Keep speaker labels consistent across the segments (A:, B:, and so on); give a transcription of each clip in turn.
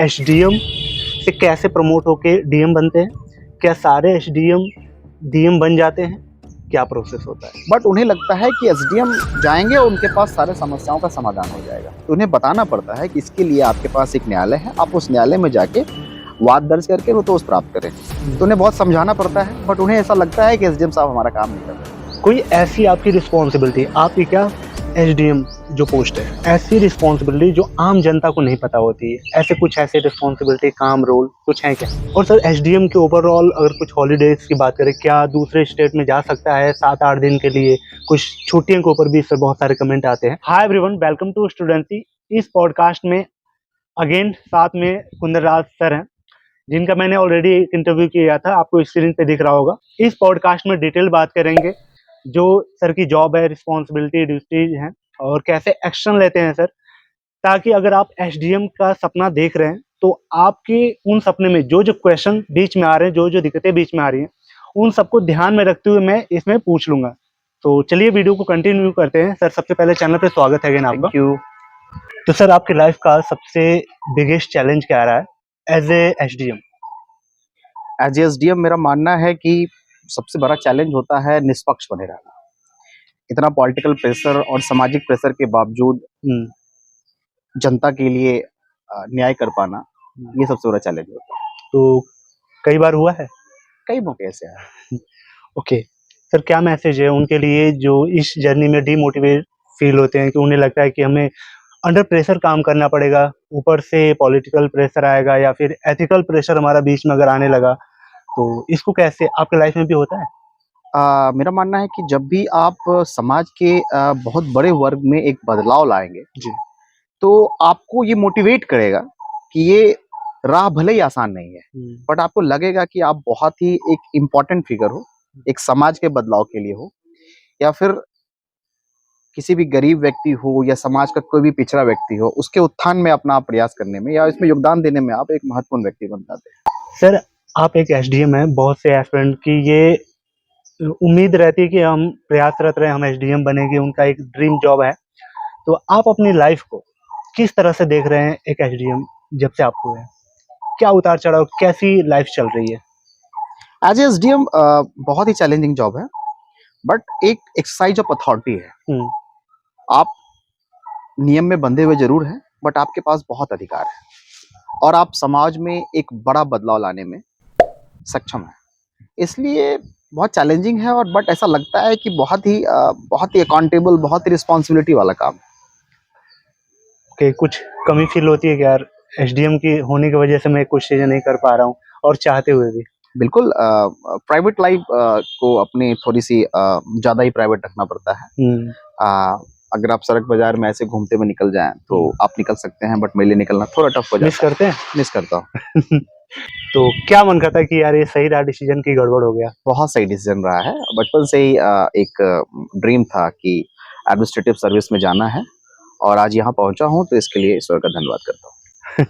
A: SDM से कैसे promote होके डीएम बनते हैं? क्या सारे एसडीएम डीएम बन जाते हैं? क्या प्रोसेस होता है?
B: बट उन्हें लगता है कि एसडीएम जाएंगे और उनके पास सारे समस्याओं का समाधान हो जाएगा। तो उन्हें बताना पड़ता है कि इसके लिए आपके पास एक न्यायालय है, आप उस न्यायालय में जाके वाद दर्ज करके वो दोष प्राप्त करें। तो उन्हें बहुत समझाना पड़ता है, बट उन्हें ऐसा लगता है कि एसडीएम साहब हमारा काम नहीं कर रहे।
A: कोई ऐसी आपकी रिस्पॉन्सिबिलिटी, आपकी क्या एसडीएम जो पोस्ट है, ऐसी रिस्पॉन्सिबिलिटी जो आम जनता को नहीं पता होती है, ऐसे रिस्पॉन्सिबिलिटी, काम, रोल कुछ है क्या? और सर एसडीएम के ओवरऑल अगर कुछ हॉलीडेज की बात करें, क्या दूसरे स्टेट में जा सकता है 7-8 दिन के लिए? कुछ छुट्टियों के ऊपर भी सर बहुत सारे कमेंट आते हैं। Hi everyone, welcome to Studency. इस पॉडकास्ट में अगेन साथ में कुंदरराज सर हैं, जिनका मैंने ऑलरेडी एक इंटरव्यू किया था, आपको स्क्रीन पे दिख रहा होगा। इस पॉडकास्ट में डिटेल बात करेंगे जो सर की जॉब है, रिस्पॉन्सिबिलिटी, ड्यूटीज हैं और कैसे एक्शन लेते हैं सर, ताकि अगर आप एसडीएम का सपना देख रहे हैं तो आपके उन सपने में जो जो क्वेश्चन बीच में आ रहे हैं, जो जो दिक्कतें बीच में आ रही हैं, उन सबको ध्यान में रखते हुए मैं इसमें पूछ लूंगा। तो चलिए वीडियो को कंटिन्यू करते हैं। सर सबसे पहले चैनल पे स्वागत है अगेन आपका।
B: Thank you.
A: तो सर आपकी लाइफ का सबसे बिगेस्ट चैलेंज क्या रहा है as a SDM?
B: As SDM मेरा मानना है कि सबसे बड़ा चैलेंज होता है निष्पक्ष बने रहना। इतना पॉलिटिकल प्रेशर और सामाजिक प्रेशर के बावजूद जनता के लिए न्याय कर पाना, ये सबसे बड़ा चैलेंज होता है।
A: तो कई बार हुआ है?
B: कई मौके ऐसे हैं।
A: ओके सर, क्या मैसेज है उनके लिए जो इस जर्नी में डीमोटिवेट फील होते हैं कि उन्हें लगता है कि हमें अंडर प्रेशर काम करना पड़ेगा, ऊपर से पॉलिटिकल प्रेशर आएगा या फिर एथिकल प्रेशर हमारा बीच में अगर आने लगा, तो इसको कैसे आपके लाइफ में भी होता है?
B: मेरा मानना है कि जब भी आप समाज के बहुत बड़े वर्ग में एक बदलाव लाएंगे
A: जी।
B: तो आपको ये मोटिवेट करेगा कि ये राह भले ही आसान नहीं है, बट आपको लगेगा कि आप बहुत ही एक इम्पोर्टेंट फिगर हो, एक समाज के बदलाव के लिए हो, या फिर किसी भी गरीब व्यक्ति हो या समाज का कोई भी पिछड़ा व्यक्ति हो, उसके उत्थान में अपना प्रयास करने में या इसमें योगदान देने में आप एक महत्वपूर्ण व्यक्ति बन जाते हैं।
A: सर आप एक एसडीएम हैं, बहुत से एस्पिरेंट की ये उम्मीद रहती है कि हम प्रयासरत रहे, हम एसडीएम बनेंगे, उनका एक ड्रीम जॉब है। तो आप अपनी लाइफ को किस तरह से देख रहे हैं एक एसडीएम जब से आप हुए हैं? क्या उतार चढ़ाव, कैसी लाइफ चल रही है?
B: एज एसडीएम बहुत ही चैलेंजिंग जॉब है, बट एक एक्सरसाइज ऑफ अथॉरिटी है। आप नियम में बंधे हुए जरूर हैं, बट आपके पास बहुत अधिकार है और आप समाज में एक बड़ा बदलाव लाने में सक्षम है। इसलिए बहुत चैलेंजिंग है, और बट ऐसा लगता है कि बहुत ही अकाउंटेबल, बहुत ही रिस्पॉन्सिबिलिटी वाला काम है।
A: कि कुछ कमी फील होती है कि यार एसडीएम की होने की वजह से मैं कुछ चीजें नहीं कर पा रहा हूँ, और चाहते हुए भी?
B: बिल्कुल, प्राइवेट लाइफ को अपनी थोड़ी सी ज्यादा ही प्राइवेट रखना पड़ता है। अगर आप सड़क बाजार में ऐसे घूमते हुए निकल जाएं तो आप निकल सकते हैं, बट मेरे लिए निकलना थोड़ा टफ हो जाता है।
A: मिस करते हैं?
B: मिस करता हूँ।
A: तो क्या मन करता है कि यार ये सही रहा डिसीजन की गड़बड़ हो गया?
B: बहुत सही डिसीजन रहा है। बचपन से ही एक ड्रीम था कि एडमिनिस्ट्रेटिव सर्विस में जाना है, और आज यहाँ पहुंचा हूँ, तो इसके लिए ईश्वर का धन्यवाद करता हूँ।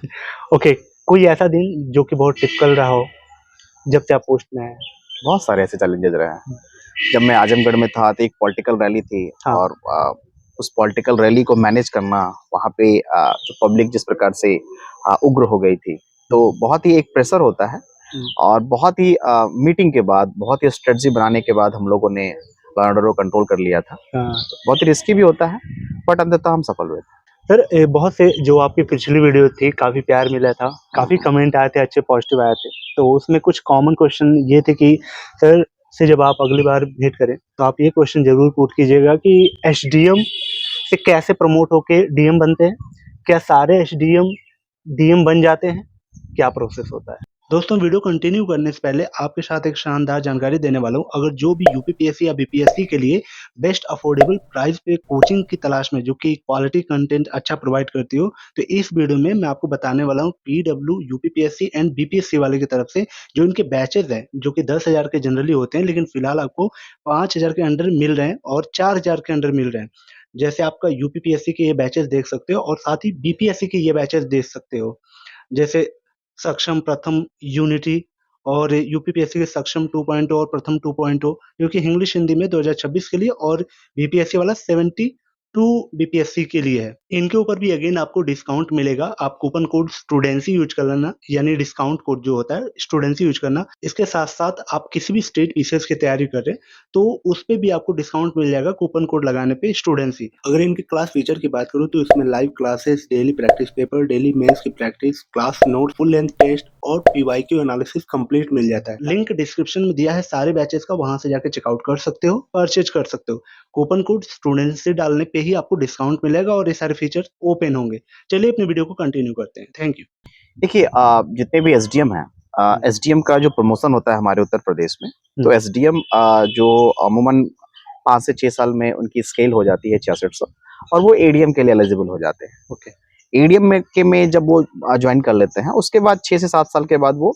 A: ओके, कोई ऐसा दिन जो कि बहुत टिपिकल रहा हो जब से आप पोस्ट में हैं?
B: बहुत सारे ऐसे चैलेंजेस रहे हैं। जब मैं आजमगढ़ में था तो एक पॉलिटिकल रैली थी,
A: हाँ।
B: और उस पॉलिटिकल रैली को मैनेज करना, वहाँ पे जो पब्लिक जिस प्रकार से उग्र हो गई थी, तो बहुत ही एक प्रेशर होता है। और बहुत ही मीटिंग के बाद, बहुत ही स्ट्रेटजी बनाने के बाद हम लोगों ने लॉ एंड ऑर्डर को कंट्रोल कर लिया था। तो बहुत ही रिस्की भी होता है, बट अंततः हम सफल हुए थे।
A: सर बहुत से जो आपकी पिछली वीडियो थी, काफी प्यार मिला था, काफी कमेंट आए थे, अच्छे पॉजिटिव आए थे। तो उसमें कुछ कॉमन क्वेश्चन ये थे कि सर से जब आप अगली बार भेंट करें तो आप ये क्वेश्चन जरूर पुट कीजिएगा कि एसडीएम से कैसे प्रमोट होके डीएम बनते हैं? क्या सारे एसडीएम डीएम बन जाते हैं? क्या प्रोसेस होता है? दोस्तों वीडियो कंटिन्यू करने से पहले आपके साथ एक शानदार जानकारी देने वाला हूँ। अगर जो भी यूपीपीएससी या बीपीएससी के लिए बेस्ट अफोर्डेबल प्राइस पे कोचिंग की तलाश में, जो कि क्वालिटी कंटेंट अच्छा प्रोवाइड करती हो, तो इस वीडियो में मैं आपको बताने वाला हूँ पीडब्ल्यू, यूपीपीएससी एंड बीपीएससी वाले की तरफ से जो इनके बैचेज हैं, जो कि 10,000 के जनरली होते हैं, लेकिन फिलहाल आपको 5,000 के अंडर मिल रहे हैं और 4,000 के अंडर मिल रहे हैं। जैसे आपका यूपीपीएससी के ये बैचेज देख सकते हो, और साथ ही बीपीएससी के ये बैचेज देख सकते हो, जैसे सक्षम प्रथम यूनिटी और यूपीपीएससी के सक्षम 2.0 और प्रथम 2.0, जो कि इंग्लिश हिंदी में 2026 के लिए, और बीपीएससी वाला 70 टू बीपीएससी के लिए है। इनके ऊपर भी अगेन आपको डिस्काउंट मिलेगा। आप कूपन कोड स्टूडेंसी यूज कर लेना, यानी डिस्काउंट कोड जो होता है स्टूडेंसी यूज करना। इसके साथ साथ आप किसी भी स्टेट पीसीएस की तैयारी कर रहे हैं तो उस पे भी आपको डिस्काउंट मिल जाएगा कूपन कोड लगाने पे स्टूडेंसी। अगर इनके क्लास फीचर की बात करूँ तो इसमें live classes, daily practice paper, daily mains की practice, class note, full length test और पीवाईक्यू एनालिसिस कंप्लीट मिल जाता है। लिंक डिस्क्रिप्शन में दिया है सारे बैचेस का, वहां से जाके चेकआउट कर सकते हो, परचेज कर सकते हो। कूपन कोड स्टूडेंसी डालने पे ही आपको डिस्काउंट मिलेगा और ये सारे फीचर ओपन होंगे। चलिए अपने वीडियो को कंटिन्यू करते हैं। Thank you.
B: देखिए, जितने भी एसडीएम हैं, एसडीएम का जो प्रमोशन होता है हमारे उत्तर प्रदेश में, तो एसडीएम जो अमूमन 5 से 6 साल में उनकी स्केल हो जाती है 6600, और वो एडीएम के लिए एलिजिबल हो जाते हैं।
A: ओके।
B: एडीएम में जब वो ज्वाइन कर लेते हैं, उसके बाद 6 से 7 साल के बाद वो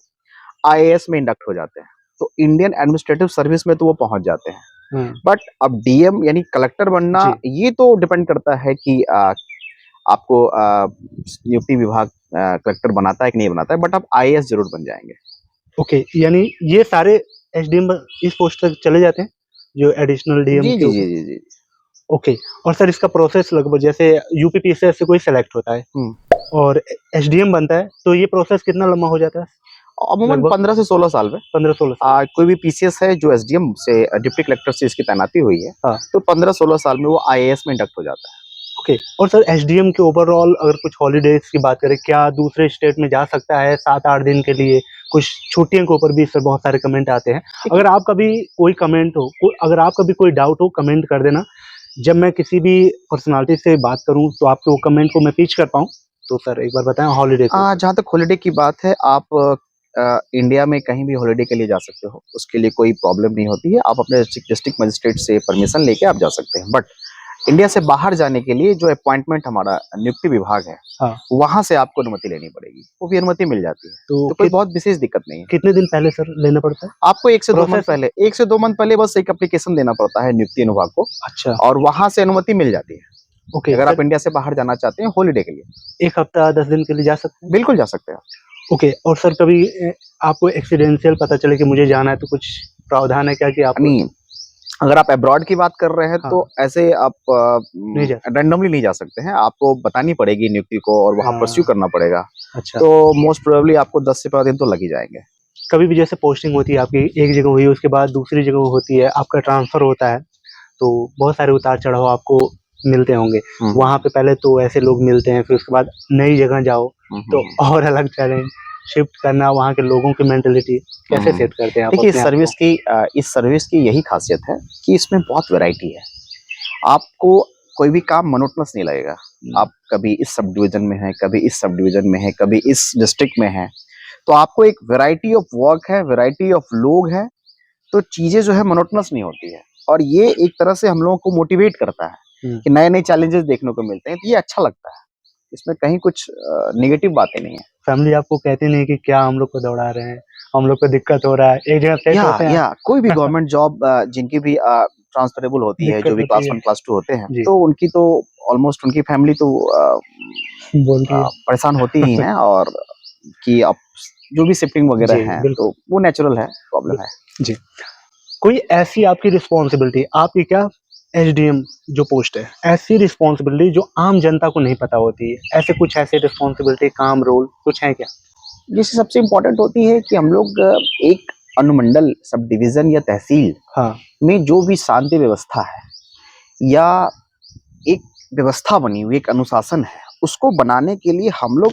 B: आईएएस में इंडक्ट हो जाते हैं, तो इंडियन एडमिनिस्ट्रेटिव सर्विस में तो वो पहुंच जाते हैं। बट अब डीएम यानी कलेक्टर बनना, ये तो डिपेंड करता है कि आपको नियुक्ति विभाग कलेक्टर बनाता है कि नहीं बनाता है, बट आप आईएएस जरूर बन जाएंगे।
A: ओके, यानी ये सारे एसडीएम इस पोस्ट तक चले जाते हैं जो एडिशनल डीएम
B: जी
A: के
B: जी
A: ऊपर?
B: जी जी जी।
A: ओके। और सर इसका प्रोसेस लगभग जैसे यूपीपीसीएस से कोई सेलेक्ट होता है और एसडीएम बनता है तो ये प्रोसेस कितना लंबा हो जाता है?
B: अमूमन 15 से 16 साल में।
A: 15-16 साल।
B: कोई भी पीसीएस है जो एसडीएम से डिप्टी कलेक्टर से इसकी तैनाती हुई है,
A: हाँ।
B: तो 15-16 साल में वो आईएएस में इंडक्ट हो जाता है।
A: ओके। और सर एसडीएम के ओवरऑल अगर कुछ हॉलीडेज की बात करें, क्या दूसरे स्टेट में जा सकता है 7-8 दिन के लिए? कुछ छुट्टियों के ऊपर भी सर बहुत सारे कमेंट आते हैं। अगर आप कभी कोई कमेंट हो, अगर आप कभी कोई डाउट हो, कमेंट कर देना। जब मैं किसी भी पर्सनालिटी से बात करूं तो आपके वो कमेंट को मैं पिच कर पाऊं। तो सर एक बार बताएं हॉलीडे को।
B: जहाँ तक हॉलीडे की बात है, आप इंडिया में कहीं भी हॉलीडे के लिए जा सकते हो, उसके लिए कोई प्रॉब्लम नहीं होती है। आप अपने डिस्ट्रिक्ट मजिस्ट्रेट से परमिशन लेके आप जा सकते हैं। बट इंडिया से बाहर जाने के लिए जो अपॉइंटमेंट हमारा नियुक्ति विभाग है,
A: हाँ।
B: वहां से आपको अनुमति लेनी पड़ेगी, वो भी अनुमति मिल जाती है। तो कोई बहुत विशेष दिक्कत नहीं है।
A: कितने दिन पहले सर लेना पड़ता है?
B: आपको 1 से 2 मंथ पहले बस एक एप्लीकेशन देना पड़ता है नियुक्ति विभाग को।
A: अच्छा।
B: और वहां से अनुमति मिल जाती है।
A: ओके।
B: अगर आप इंडिया से बाहर जाना चाहते हैं हॉलीडे के लिए,
A: 1 हफ्ता 10 दिन के लिए जा सकते हैं?
B: बिल्कुल जा सकते हैं।
A: ओके। और सर कभी आपको एक्सीडेंशियल पता चले कि मुझे जाना है तो कुछ प्रावधान है क्या कि आप?
B: नहीं, अगर आप अब्रॉड की बात कर रहे हैं,
A: हाँ।
B: तो ऐसे आप रैंडमली नहीं जा सकते हैं। आपको बतानी पड़ेगी नियुक्ति को और वहां परस्यू करना पड़ेगा।
A: अच्छा।
B: तो मोस्ट प्रोबेबली आपको 10 से 15 दिन तो लग ही जाएंगे।
A: कभी भी जैसे पोस्टिंग होती है आपकी, एक जगह हुई उसके बाद दूसरी जगह होती है, आपका ट्रांसफर होता है, तो बहुत सारे उतार चढ़ाव आपको मिलते होंगे। वहां पे पहले तो ऐसे लोग मिलते हैं, फिर उसके बाद नई जगह जाओ तो और अलग चैलेंज, शिफ्ट करना, वहाँ के लोगों की मेंटेलिटी कैसे सेट करते हैं आप?
B: देखिए, इस सर्विस की यही खासियत है कि इसमें बहुत वैरायटी है। आपको कोई भी काम मोनोटोनस नहीं लगेगा। आप कभी इस सब डिवीजन में है, कभी इस सब डिवीजन में है, कभी इस डिस्ट्रिक्ट में है, तो आपको एक वैरायटी ऑफ वर्क है, वैरायटी ऑफ लोग है, तो चीजें जो है मोनोटोनस नहीं होती है। और ये एक तरह से हम लोगों को मोटिवेट करता है कि नए नए चैलेंजेस देखने को मिलते हैं, तो ये अच्छा लगता है। इसमें कहीं कुछ नेगेटिव बातें नहीं है।
A: फैमिली आपको कहती नहीं कि क्या हम लोग को दौड़ा रहे हैं, हम लोग को दिक्कत हो रहा है, एक जगह सेट होते हैं?
B: कोई भी गवर्नमेंट जॉब जिनकी भी ट्रांसफरेबल होती है, जो भी क्लास 1 क्लास 2 होते हैं, तो उनकी तो ऑलमोस्ट उनकी फैमिली तो परेशान होती ही है। और कि आप जो भी शिफ्टिंग वगैरह है, तो वो नेचुरल है, प्रॉब्लम है
A: जी। कोई ऐसी आपकी रिस्पॉन्सिबिलिटी, आपकी क्या एसडीएम जो पोस्ट है, ऐसी रिस्पॉन्सिबिलिटी जो आम जनता को नहीं पता होती है, ऐसे रिस्पॉन्सिबिलिटी, काम, रोल कुछ है क्या?
B: जिससे सबसे इम्पोर्टेंट होती है कि हम लोग एक अनुमंडल, सब डिवीजन या तहसील में जो भी शांति व्यवस्था है या एक व्यवस्था बनी हुई, एक अनुशासन है, उसको बनाने के लिए हम लोग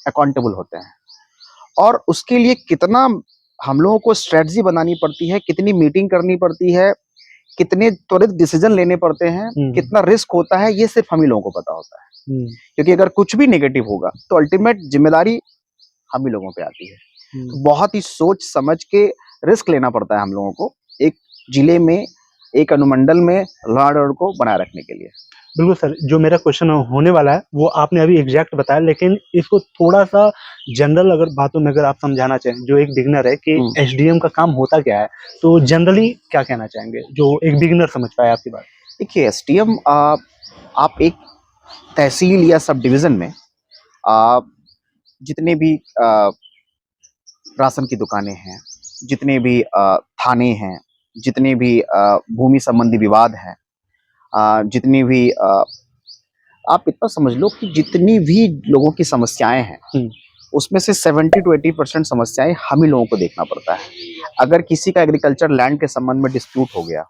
B: अकाउंटेबल होते हैं। और उसके लिए कितना हम लोगों को स्ट्रेटजी बनानी पड़ती है, कितनी मीटिंग करनी पड़ती है, कितने त्वरित डिसीजन लेने पड़ते हैं, कितना रिस्क होता है, ये सिर्फ हम ही लोगों को पता होता है। क्योंकि अगर कुछ भी नेगेटिव होगा तो अल्टीमेट जिम्मेदारी हम ही लोगों पे आती है। तो बहुत ही सोच समझ के रिस्क लेना पड़ता है हम लोगों को, एक जिले में, एक अनुमंडल में लॉ एंड ऑर्डर को बनाए रखने के लिए।
A: बिल्कुल सर, जो मेरा क्वेश्चन होने वाला है वो आपने अभी एग्जैक्ट बताया, लेकिन इसको थोड़ा सा जनरल अगर बातों में अगर आप समझाना चाहें, जो एक बिगिनर है कि एसडीएम का काम होता क्या है, तो जनरली क्या कहना चाहेंगे जो एक बिगिनर समझ पाए आपकी बात?
B: देखिए, एसडीएम आप एक तहसील या सब डिवीजन में जितने भी राशन की दुकानें हैं, जितने भी थाने हैं, जितने भी भूमि संबंधी विवाद हैं, जितनी भी आप इतना समझ लो कि जितनी भी लोगों की समस्याएं हैं उसमें से 70 to 80% समस्याएं हम ही लोगों को देखना पड़ता है। अगर किसी का एग्रीकल्चर लैंड के संबंध में डिस्प्यूट हो गया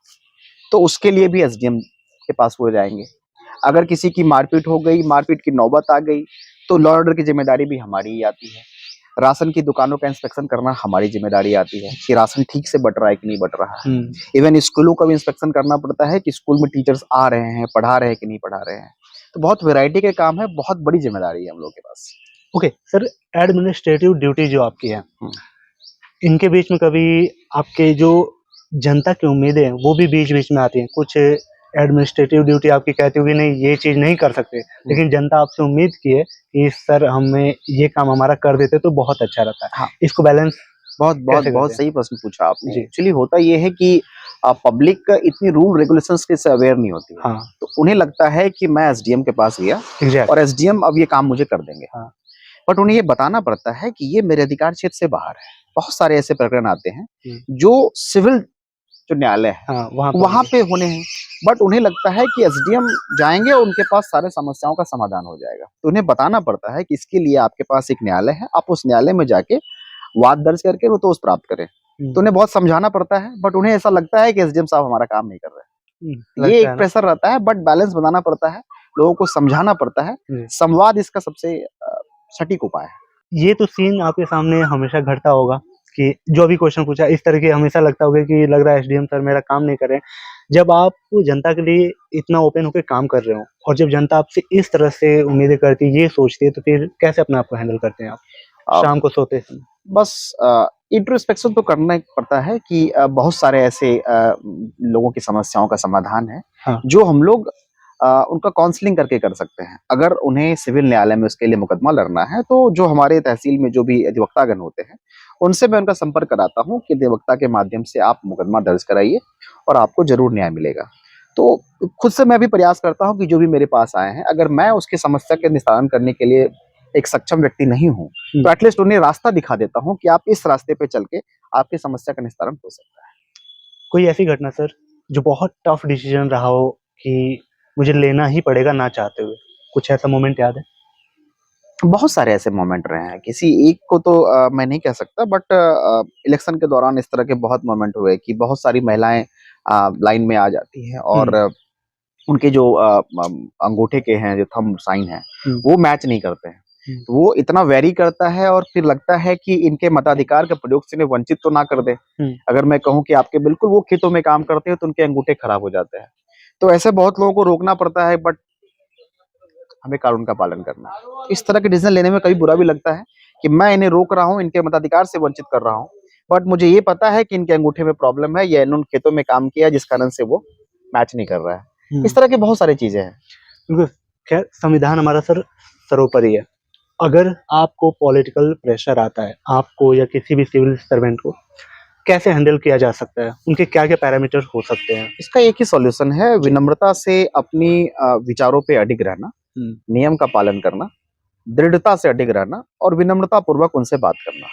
B: तो उसके लिए भी एसडीएम के पास वो जाएंगे। अगर किसी की मारपीट हो गई, मारपीट की नौबत आ गई, तो लॉ ऑर्डर की जिम्मेदारी भी हमारी ही आती है। राशन की दुकानों का इंस्पेक्शन करना हमारी जिम्मेदारी आती है कि राशन ठीक से बट रहा है कि नहीं बट रहा है। इवन स्कूलों का भी इंस्पेक्शन करना पड़ता है कि स्कूल में टीचर्स आ रहे हैं, पढ़ा रहे हैं कि नहीं पढ़ा रहे हैं। तो बहुत वैरायटी के काम है, बहुत बड़ी जिम्मेदारी है हम लोग के पास।
A: ओके सर, एडमिनिस्ट्रेटिव ड्यूटी जो आपकी है, इनके बीच में कभी आपके जो जनता की उम्मीदें हैं वो भी बीच बीच में आती हैं? कुछ एडमिनिस्ट्रेटिव ड्यूटी आपकी कहती होगी नहीं ये चीज नहीं कर सकते, लेकिन जनता आपसे उम्मीद की है कि सर हमें ये काम हमारा कर देते तो बहुत अच्छा रहता है।
B: हाँ,
A: इसको बैलेंस
B: बहुत सही प्रश्न पूछा आपने। एक्चुअली होता ये है कि पब्लिक इतनी रूल रेगुलेशंस के से अवेयर नहीं होती है।
A: हाँ।
B: तो उन्हें लगता है कि मैं एसडीएम के पास गया और एसडीएम अब ये काम मुझे कर देंगे।
A: हाँ।
B: बट उन्हें ये बताना पड़ता है कि ये मेरे अधिकार क्षेत्र से बाहर है। बहुत सारे ऐसे प्रकरण आते हैं जो सिविल जो न्यायालय है वहां पे होने हैं, बट उन्हें लगता है कि एसडीएम जाएंगे और उनके पास सारे समस्याओं का समाधान हो जाएगा। तो उन्हें बताना पड़ता है कि इसके लिए आपके पास एक न्यायालय है, आप उस न्यायालय में जाके वाद दर्ज करके वो तो प्राप्त करें। तो उन्हें बहुत समझाना पड़ता है, बट उन्हें ऐसा लगता है कि एसडीएम साहब हमारा काम नहीं कर रहे। ये एक प्रेशर रहता है, बट बैलेंस बनाना पड़ता है, लोगों को समझाना पड़ता है। संवाद इसका सबसे सटीक उपाय है।
A: ये तो सीन आपके सामने हमेशा घटता होगा कि जो अभी क्वेश्चन पूछा इस तरह के हमेशा लगता होगा कि लग रहा है एसडीएम सर मेरा काम नहीं कर रहे हैं। जब आप जनता के लिए इतना ओपन होकर काम कर रहे हो और जब जनता आपसे इस तरह से उम्मीदें करती है, ये सोचती है, तो फिर कैसे अपने आप को हैंडल करते हैं आप शाम को सोते समय?
B: बस इंट्रोस्पेक्शन तो करना पड़ता है कि बहुत सारे ऐसे लोगों की समस्याओं का समाधान है। हाँ। जो हम लोग उनका काउंसलिंग करके कर सकते हैं। अगर उन्हें सिविल न्यायालय में उसके लिए मुकदमा लड़ना है तो जो हमारे तहसील में जो भी अधिवक्तागण होते हैं उनसे मैं उनका संपर्क कराता हूँ कि अधिवक्ता के माध्यम से आप मुकदमा दर्ज कराइए और आपको जरूर न्याय मिलेगा। तो खुद से मैं भी प्रयास करता हूँ कि जो भी मेरे पास आए हैं, अगर मैं उसकी समस्या के निस्तारण करने के लिए एक सक्षम व्यक्ति नहीं हूँ तो एटलीस्ट उन्हें रास्ता दिखा देता हूँ कि आप इस रास्ते पे चल के आपकी समस्या का निस्तारण हो सकता है।
A: कोई ऐसी घटना सर जो बहुत टफ डिसीजन रहा हो कि मुझे लेना ही पड़ेगा ना चाहते हुए, कुछ ऐसा मोमेंट याद है?
B: बहुत सारे ऐसे मोमेंट रहे हैं, किसी एक को तो मैं नहीं कह सकता, बट इलेक्शन के दौरान इस तरह के बहुत मोमेंट हुए कि बहुत सारी महिलाएं लाइन में आ जाती हैं और उनके जो अंगूठे के हैं, जो थंब साइन है, वो मैच नहीं करते हैं। तो वो इतना वेरी करता है और फिर लगता है कि इनके मताधिकार के प्रयोग से इन्हें वंचित तो ना कर दे। अगर मैं कहूँ कि आपके बिल्कुल वो खेतों में काम करते हैं तो उनके अंगूठे खराब हो जाते हैं। तो ऐसे बहुत लोगों को रोकना पड़ता है, बट हमें कानून का पालन करना है। इस तरह के डिसीजन लेने में कभी बुरा भी लगता है कि मैं इन्हें रोक रहा हूँ, इनके मताधिकार से वंचित कर रहा हूँ, बट मुझे ये पता है कि इनके अंगूठे में प्रॉब्लम है या इन्होंने खेतों में काम किया जिस कारण से वो मैच नहीं कर रहा है। इस तरह की बहुत सारी चीजें हैं।
A: खैर, संविधान हमारा सर सर्वोपरि है। अगर आपको पॉलिटिकल प्रेशर आता है, आपको या किसी भी सिविल सर्वेंट को कैसे हैंडल किया जा सकता है? उनके क्या-क्या पैरामीटर हो सकते हैं?
B: इसका एक ही सॉल्यूशन है, विनम्रता से अपनी विचारों पे अडिग रहना, नियम का पालन करना, दृढ़ता से अडिग रहना और विनम्रता पूर्वक उनसे बात करना।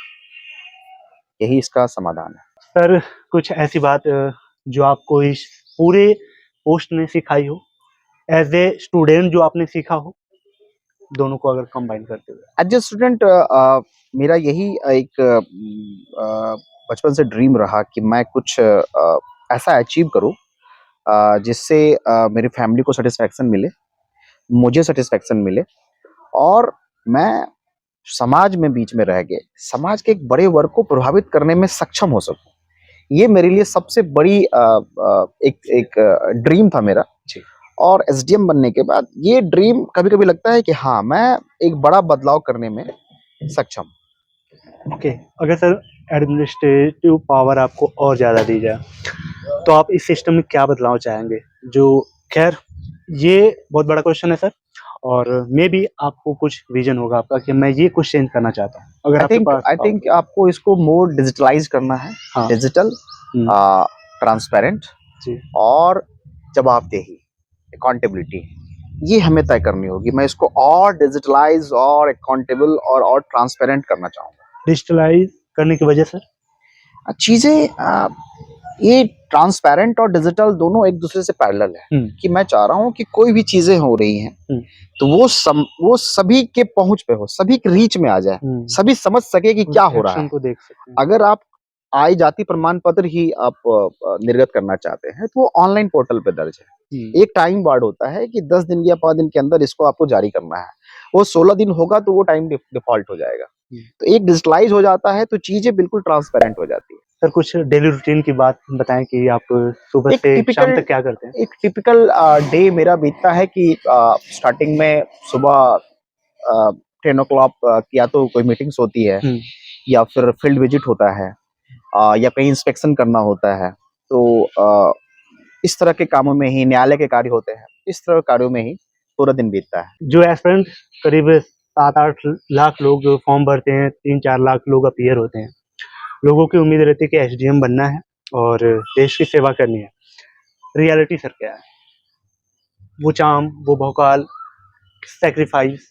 B: यही इसका समाधान है।
A: सर, कुछ ऐसी बात जो आपको इस पूरे पोस्ट ने सिखाई हो, एज ए स्टूडेंट जो आपने सीखा हो, दोनों को अगर कंबाइन करते हुए?
B: एज ए स्टूडेंट मेरा यही एक बचपन से ड्रीम रहा कि मैं कुछ ऐसा अचीव करूं जिससे मेरी फैमिली को सेटिस्फैक्शन मिले, मुझे सेटिस्फैक्शन मिले और मैं समाज में बीच में रह के समाज के एक बड़े वर्ग को प्रभावित करने में सक्षम हो सकूं। ये मेरे लिए सबसे बड़ी एक ड्रीम था मेरा। और एसडीएम बनने के बाद ये ड्रीम कभी-कभी लगता है कि हाँ, मैं एक बड़ा बदलाव करने में सक्षम।
A: ओके, अगर सर एडमिनिस्ट्रेटिव पावर आपको और ज़्यादा दी जाए, तो आप इस सिस्टम में क्या बदलाव चाहेंगे? जो खैर ये बहुत बड़ा क्वेश्चन है सर, और मे बी आपको कुछ विजन होगा आपका कि मैं ये कुछ चेंज करना चाहता हूँ। अगर आपके पास
B: आई थिंक आपको इसको मोर डिजिटलाइज करना है। हाँ। डिजिटल, ट्रांसपेरेंट और जवाबदेही, अकाउंटेबिलिटी, ये हमें तय करनी होगी। मैं इसको और डिजिटलाइज और अकाउंटेबल और ट्रांसपेरेंट करना चाहूंगा।
A: डिजिटलाइज करने की वजह सर?
B: चीजें ये ट्रांसपेरेंट और डिजिटल दोनों एक दूसरे से पैरेलल है कि मैं चाह रहा हूँ कि कोई भी चीजें हो रही हैं तो वो सभी के पहुंच पे हो, सभी के रीच में आ जाए, सभी समझ सके कि क्या हो रहा है।
A: को देख सकते हैं।
B: अगर आप आय जाति प्रमाण पत्र ही आप निर्गत करना चाहते हैं तो वो ऑनलाइन पोर्टल पे दर्ज है। एक टाइम बार्ड होता है कि 10 दिन या 5 दिन के अंदर इसको आपको जारी करना है। वो 16 दिन होगा तो वो टाइम डिफॉल्ट हो जाएगा। तो एक डिजिटलाइज हो जाता है तो चीजें बिल्कुल ट्रांसपेरेंट हो जाती है।
A: सर कुछ डेली रूटीन की बात बताएं कि आप सुबह से शाम तक क्या करते हैं?
B: एक टिपिकल डे मेरा बीतता है कि स्टार्टिंग में सुबह 10 o'clock या तो कोई मीटिंग्स होती है या फिर फील्ड विजिट होता है या कहीं इंस्पेक्शन करना होता है। तो इस तरह के कामों में ही, न्यायालय के कार्य होते हैं, इस तरह के कार्यों में ही पूरा दिन बीतता है।
A: जो एस्पिरेंट करीब 7-8 लाख लोग फॉर्म भरते हैं, 3-4 लाख लोग अपीयर होते हैं। लोगों की उम्मीद रहती है कि एसडीएम बनना है और देश की सेवा करनी है। रियलिटी सर क्या है? वो चाम, वो भौकाल, सैक्रिफाइस,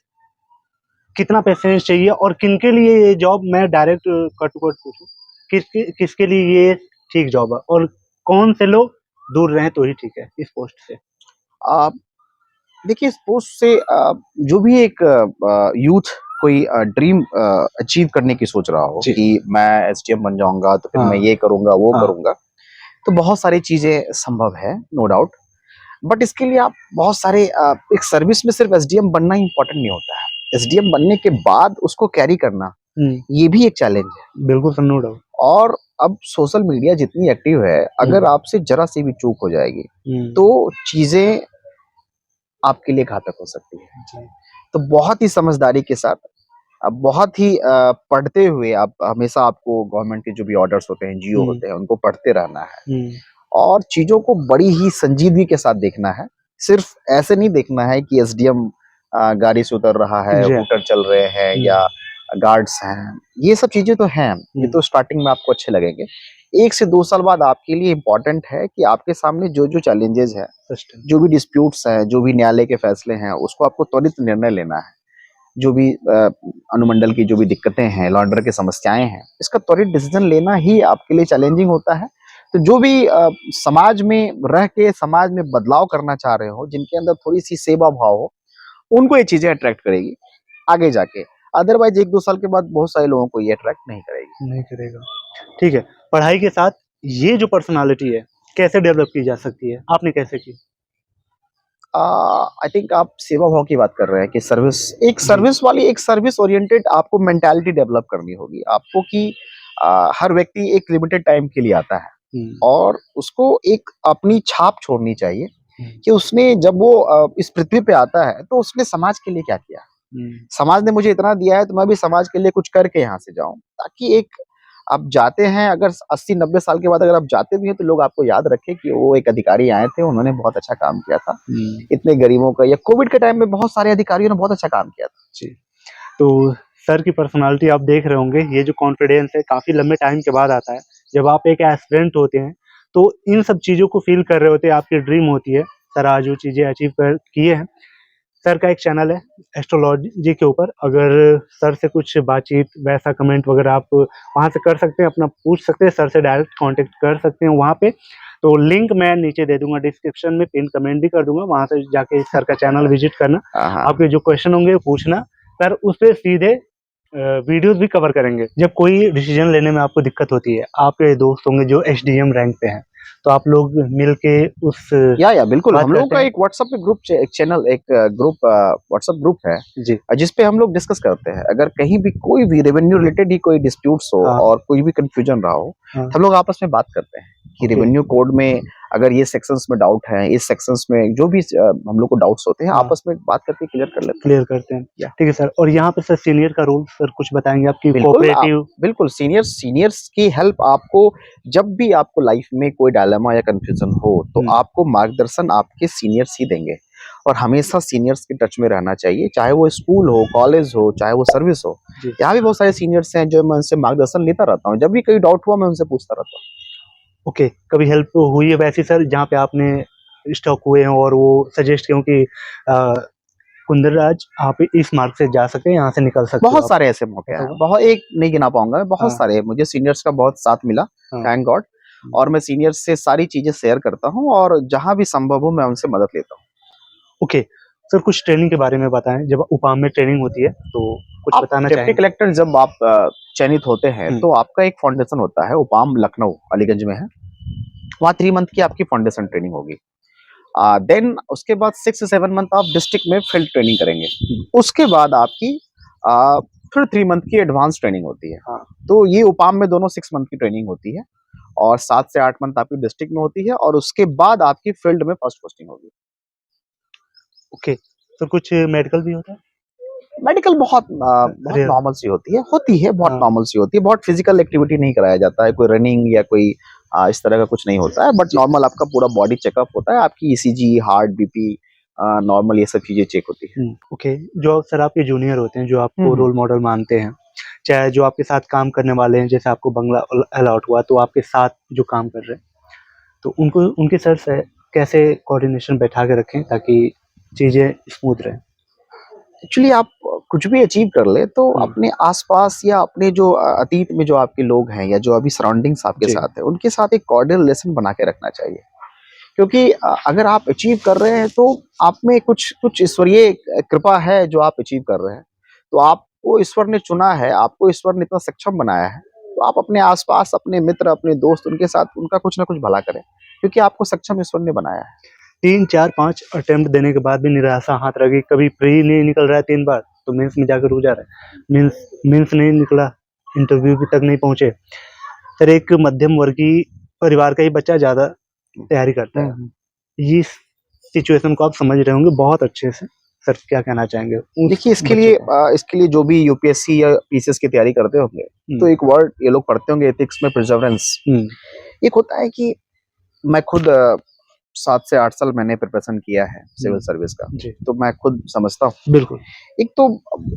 A: कितना पेशेंस चाहिए और किनके लिए ये जॉब, मैं डायरेक्ट कट टू कट पूछूं, किसके लिए ये ठीक जॉब है और कौन से लोग दूर रहें तो ही ठीक है इस पोस्ट से?
B: देखिए, इस पोस्ट से जो भी एक यूथ कोई ड्रीम अचीव करने की सोच रहा हो कि मैं एसडीएम बन जाऊंगा तो फिर मैं ये करूंगा वो करूंगा, तो बहुत सारी चीजें संभव है, नो डाउट। बट इसके लिए आप बहुत सारे एक सर्विस में सिर्फ एसडीएम बनना ही इंपॉर्टेंट नहीं होता है। एसडीएम बनने के बाद उसको कैरी करना ये भी एक चैलेंज है।
A: बिल्कुल सर, नो डाउट।
B: और अब सोशल मीडिया जितनी एक्टिव है, अगर आपसे जरा सी भी चूक हो जाएगी तो चीजें आपके लिए घातक हो सकती है। तो बहुत ही समझदारी के साथ, अब बहुत ही पढ़ते हुए, आप हमेशा आपको गवर्नमेंट के जो भी ऑर्डर्स होते हैं, जीओ होते हैं, उनको पढ़ते रहना है और चीजों को बड़ी ही संजीदगी के साथ देखना है। सिर्फ ऐसे नहीं देखना है कि एसडीएम गाड़ी से उतर रहा है, हूटर चल रहे हैं या गार्ड्स हैं, ये सब चीजें तो हैं, ये तो स्टार्टिंग में आपको अच्छे लगेंगे। 1 से 2 साल बाद आपके लिए इम्पोर्टेंट है कि आपके सामने जो जो चैलेंजेस है, जो भी डिस्प्यूट्स हैं, जो भी न्यायालय के फैसले हैं, उसको आपको त्वरित निर्णय लेना है। जो भी अनुमंडल की जो भी दिक्कतें हैं, लॉ एंड ऑर्डर की समस्याएं हैं, इसका त्वरित डिसीजन लेना ही आपके लिए चैलेंजिंग होता है। तो जो भी समाज में रह के समाज में बदलाव करना चाह रहे हो, जिनके अंदर थोड़ी सी सेवा भाव हो, उनको ये चीजें अट्रैक्ट करेगी आगे जाके। अदरवाइज 1-2 साल के बाद बहुत सारे लोगों को ये अट्रैक्ट नहीं करेगी।
A: नहीं करेगा। ठीक है, पढ़ाई के साथ ये जो पर्सनालिटी है कैसे डेवलप की जा सकती है, आपने कैसे की?
B: आई थिंक आप सेवा भाव की बात कर रहे हैं कि एक सर्विस ओरिएंटेड आपको मेंटालिटी डेवलप करनी होगी आपको कि हर व्यक्ति एक लिमिटेड टाइम के लिए आता है और उसको एक अपनी छाप छोड़नी चाहिए कि उसने जब वो इस पृथ्वी पे आता है तो उसने समाज के लिए क्या किया। समाज ने मुझे इतना दिया है तो मैं भी समाज के लिए कुछ करके यहाँ से जाऊं, ताकि एक आप जाते हैं, अगर 80-90 साल के बाद अगर आप जाते भी हैं तो लोग आपको याद रखें कि वो एक अधिकारी आए थे, उन्होंने बहुत अच्छा काम किया था इतने गरीबों का, या कोविड के टाइम में बहुत सारे अधिकारियों ने बहुत अच्छा काम किया था।
A: जी, तो सर की पर्सनालिटी आप देख रहे होंगे, ये जो कॉन्फिडेंस है काफी लंबे टाइम के बाद आता है। जब आप एक एस्पिरेंट होते हैं तो इन सब चीजों को फील कर रहे होते हैं, आपकी ड्रीम होती है। सर आज जो चीजें अचीव कर किए हैं, सर का एक चैनल है एस्ट्रोलॉजी के ऊपर, अगर सर से कुछ बातचीत वैसा कमेंट वगैरह आप वहाँ से कर सकते हैं, अपना पूछ सकते हैं, सर से डायरेक्ट कांटेक्ट कर सकते हैं वहाँ पे। तो लिंक मैं नीचे दे दूंगा, डिस्क्रिप्शन में पिन कमेंट भी कर दूंगा, वहाँ से जाके सर का चैनल विजिट करना, आपके जो क्वेश्चन होंगे पूछना, सर उस पर सीधे वीडियोस भी कवर करेंगे। जब कोई डिसीजन लेने में आपको दिक्कत होती है, आपके दोस्त होंगे जो एसडीएम रैंक पे हैं, तो आप लोग मिलके उस
B: या बिल्कुल, हम लोगों का एक व्हाट्सएप पे ग्रुप, एक चैनल, एक ग्रुप व्हाट्सएप ग्रुप है जी, जिसपे हम लोग डिस्कस करते हैं। अगर कहीं भी कोई भी रेवेन्यू रिलेटेड ही कोई डिस्प्यूट्स हो और कोई भी कंफ्यूजन रहा हो, हम लोग आपस में बात करते हैं कि रेवेन्यू कोड में अगर ये सेक्शंस में डाउट है, इस सेक्शंस में जो भी हम लोग को डाउट्स होते हैं, आपस में बात करके क्लियर करते हैं।
A: ठीक है सर, और यहाँ पे सर सीनियर का रोल सर कुछ बताएंगे आपकी कोऑपरेटिव?
B: बिल्कुल, सीनियर्स की हेल्प आपको, जब भी आपको लाइफ में कोई डायलेमा या कंफ्यूजन हो तो आपको मार्गदर्शन आपके सीनियर्स ही देंगे, और हमेशा सीनियर्स के टच में रहना चाहिए, चाहे वो स्कूल हो, कॉलेज हो, चाहे वो सर्विस हो। यहाँ भी बहुत सारे सीनियर्स हैं जो मैं उनसे मार्गदर्शन लेता रहता हूँ, जब भी कोई डाउट हुआ मैं उनसे पूछता रहता हूँ।
A: ओके, कभी हेल्प हुई है वैसी सर जहाँ पे आपने स्टॉक हुए हैं और वो सजेस्ट किया कि कुंदराज आप इस मार्ग से जा सकते हैं, यहाँ से निकल सकते हैं?
B: बहुत सारे ऐसे मौके हैं, बहुत, एक नहीं गिना पाऊंगा, बहुत सारे मुझे सीनियर्स का बहुत साथ मिला, थैंक गॉड। और मैं सीनियर से सारी चीजें शेयर करता हूँ और जहां भी संभव हो मैं उनसे मदद लेता हूँ।
A: ओके सर, कुछ ट्रेनिंग के बारे में बताएं। जब UPAM में ट्रेनिंग होती है तो कुछ
B: आप
A: बताना
B: डिप्टी
A: चाहेंगे?
B: कलेक्टर जब आप चयनित होते हैं
A: हम्म,
B: तो आपका एक फाउंडेशन होता है, उपाम लखनऊ अलीगंज में है। वहाँ 3 मंथ की आपकी फाउंडेशन ट्रेनिंग होगी। देन उसके बाद 6 से 7 मंथ आप डिस्ट्रिक्ट में फील्ड ट्रेनिंग करेंगे। उसके बाद आपकी आ, फिर 3 मंथ की एडवांस ट्रेनिंग होती है।
A: हाँ।
B: तो ये उपाम में दोनों 6 मंथ की ट्रेनिंग होती है और 7 से 8 मंथ आपकी डिस्ट्रिक्ट में होती है और उसके बाद आपकी फील्ड में फर्स्ट पोस्टिंग होगी।
A: ओके सर, कुछ मेडिकल भी होता है?
B: मेडिकल बहुत
A: रेयर।
B: नॉर्मल सी होती है बहुत
A: हाँ।
B: नॉर्मल सी होती है। बहुत फिजिकल एक्टिविटी नहीं कराया जाता है, कोई रनिंग या कोई इस तरह का कुछ नहीं होता है, बट नॉर्मल आपका पूरा बॉडी चेकअप होता है। आपकी ईसीजी, हार्ट, बीपी, नॉर्मल ये सब चीजें चेक होती है।
A: ओके, जो सर आपके जूनियर होते हैं, जो आपको
B: हम्म।
A: रोल मॉडल मानते हैं, चाहे जो आपके साथ काम करने वाले हैं, जैसे आपको बंगला अलॉट हुआ तो आपके साथ जो काम कर रहे हैं, तो उनको उनके सर से कैसे कोऑर्डिनेशन बैठा के रखें ताकि चीज़ें स्मूथ रहें?
B: एक्चुअली आप कुछ भी अचीव कर ले तो
A: हुँ,
B: अपने आसपास या अपने जो अतीत में जो आपके लोग हैं या जो अभी सराउंडिंग्स आपके
A: जी।
B: साथ है उनके साथ एक कॉर्डियल रिलेशन बना के रखना चाहिए। क्योंकि अगर आप अचीव कर रहे हैं तो आप में कुछ कुछ ईश्वरीय कृपा है जो आप अचीव कर रहे हैं। तो आपको ईश्वर ने चुना है, आपको ईश्वर ने इतना सक्षम बनाया है, तो आप अपने आसपास अपने मित्र, अपने दोस्त उनके साथ उनका कुछ ना कुछ भला करें, क्योंकि आपको सक्षम ईश्वर ने बनाया है।
A: 3, 4, 5 अटेम्प्ट देने के बाद भी निराशा हाथ लगी, कभी प्री नहीं निकल रहा है 3 बार, तो मेंस में जाकर रुक जा रहा है। मेंस नहीं निकला, इंटरव्यू भी तक नहीं पहुँचे। सर, एक मध्यम वर्गीय परिवार का ही बच्चा ज़्यादा तैयारी करता है।
B: हम्म।
A: ये सिचुएशन को आप समझ रहे होंगे बहुत अच्छे से। सर, क्या कहना चाहेंगे उस
B: देखिए
A: बच्चे को?
B: इसके लिए जो भी यूपीएससी या पीसीएस की तैयारी करते होंगे तो
A: हुँ,
B: एक वर्ड ये लोग पढ़ते होंगे एथिक्स में, परसेवरेंस।
A: हुँ,
B: एक होता है कि मैं खुद 7 से 8 साल मैंने प्रिपरेशन किया है सिविल
A: हुँ,
B: सर्विस का,
A: जी,
B: तो मैं खुद समझता हूँ।
A: बिल्कुल।
B: एक तो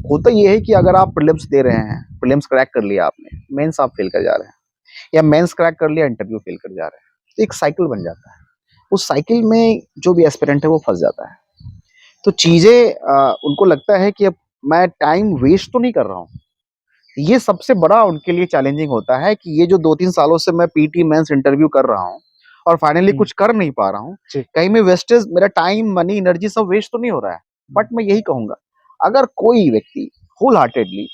B: होता ये है कि अगर आप प्रीलिम्स दे रहे हैं, प्रीलिम्स क्रैक कर लिया आपने, मेंस आप फेल कर जा रहे हैं, या मेंस क्रैक कर लिया, इंटरव्यू फेल कर जा रहे हैं, तो एक साइकिल बन जाता है। उस साइकिल में जो भी एस्पिरेंट है वो फंस जाता है। तो चीजें उनको लगता है कि अब मैं टाइम वेस्ट तो नहीं कर रहा हूँ। ये सबसे बड़ा उनके लिए चैलेंजिंग होता है कि ये जो 2-3 सालों से मैं पीटी मेंस इंटरव्यू कर रहा हूँ और फाइनली
A: हुँ,
B: कुछ कर नहीं पा रहा हूँ,
A: जी,
B: कहीं में वेस्टेज मेरा टाइम, मनी, एनर्जी सब वेस्ट तो नहीं हो रहा है। बट मैं यही कहूंगा, अगर कोई व्यक्ति होल हार्टेडली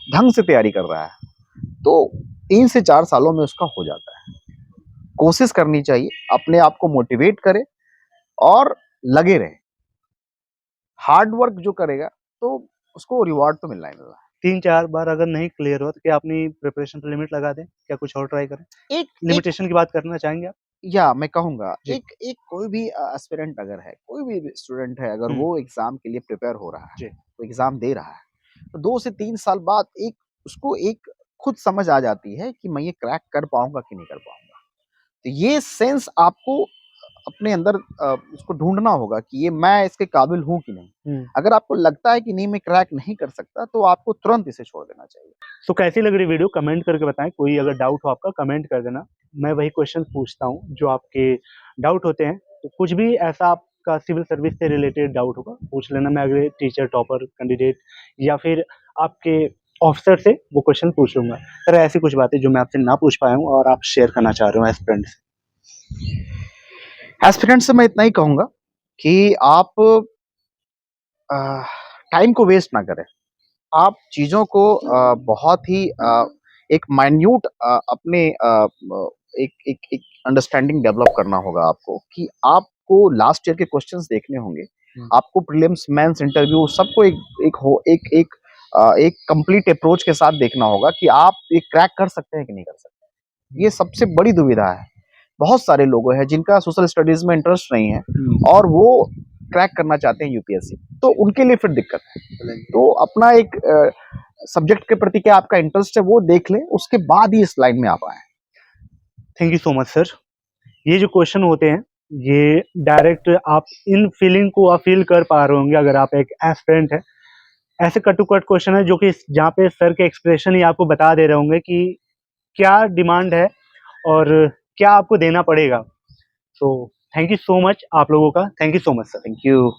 B: ढंग से तैयारी कर रहा है तो 3 से 4 सालों में उसका हो जाता है। कोशिश करनी चाहिए, अपने आप को मोटिवेट करे और लगे रहे। हार्ड वर्क जो करेगा तो उसको रिवॉर्ड तो मिलना ही मिलना
A: 3-4 बार अगर नहीं क्लियर हुआ तो क्या अपनी प्रिपरेशन पे लिमिट लगा दें? क्या कुछ और ट्राई करें?
B: है। एक एक
A: लिमिटेशन की बात करना चाहेंगे आप?
B: या मैं कहूँगा
A: जी।
B: एक एक कोई भी एस्पिरेंट अगर है, कोई भी स्टूडेंट है, अगर
A: हुँ,
B: वो एग्ज़ाम के लिए प्रिपेयर हो रहा है,
A: जी,
B: वो एग्ज़ाम दे रहा है, तो 2 से 3 साल बाद एक उसको एक खुद समझ आ जाती है कि मैं ये क्रैक कर पाऊँगा कि नहीं कर पाऊँगा। तो ये सेंस आपको अपने अंदर उसको ढूँढना होगा कि ये मैं इसके काबिल हूँ कि नहीं।
A: हुँ।
B: अगर आपको लगता है कि नहीं मैं क्रैक नहीं कर सकता, तो आपको तुरंत इसे छोड़ देना चाहिए।
A: सो कैसी लग रही वीडियो कमेंट करके बताएँ, कोई अगर डाउट हो आपका कमेंट कर देना। मैं वही क्वेश्चन पूछता हूँ जो आपके डाउट होते हैं, तो कुछ भी ऐसा आपका सिविल सर्विस से रिलेटेड डाउट होगा, पूछ लेना। मैं अगले टीचर, टॉपर, कैंडिडेट या फिर आपके ऑफिसर से वो क्वेश्चन पूछ लूँगा। सर, ऐसी कुछ बातें जो मैं आपसे ना पूछ पाया हूँ और आप शेयर करना चाह रहे हो एज़ फ्रेंड से?
B: एस्पिरेंट से मैं इतना ही कहूँगा कि आप अ, टाइम को वेस्ट ना करें। आप चीज़ों को बहुत ही एक माइन्यूट अपने एक एक एक अंडरस्टैंडिंग डेवलप करना होगा आपको कि आपको लास्ट ईयर के क्वेश्चंस देखने होंगे।
A: हुँ,
B: आपको प्रीलिम्स, मेंस, इंटरव्यू सबको एक कंप्लीट अप्रोच के साथ देखना होगा कि आप ये क्रैक कर सकते हैं कि नहीं कर सकते। ये
A: हुँ,
B: सबसे बड़ी दुविधा है। बहुत सारे लोग हैं जिनका सोशल स्टडीज़ में इंटरेस्ट नहीं है
A: हुँ।
B: और वो क्रैक करना चाहते हैं यूपीएससी, तो उनके लिए फिर दिक्कत है। तो अपना एक सब्जेक्ट के प्रति क्या आपका इंटरेस्ट है वो देख लें, उसके बाद ही इस लाइन में आप आएँ।
A: Thank you so much sir. ये जो क्वेश्चन होते हैं, ये डायरेक्ट आप इन फीलिंग को आप फ़ील कर पा रहे होंगे अगर आप एक एस्पिरेंट हैं। ऐसे कट टू कट क्वेश्चन है जो कि जहाँ पे सर के एक्सप्रेशन ही आपको बता दे रहे होंगे कि क्या डिमांड है और क्या आपको देना पड़ेगा। So thank you so much आप लोगों का। Thank you so much sir.
B: Thank you.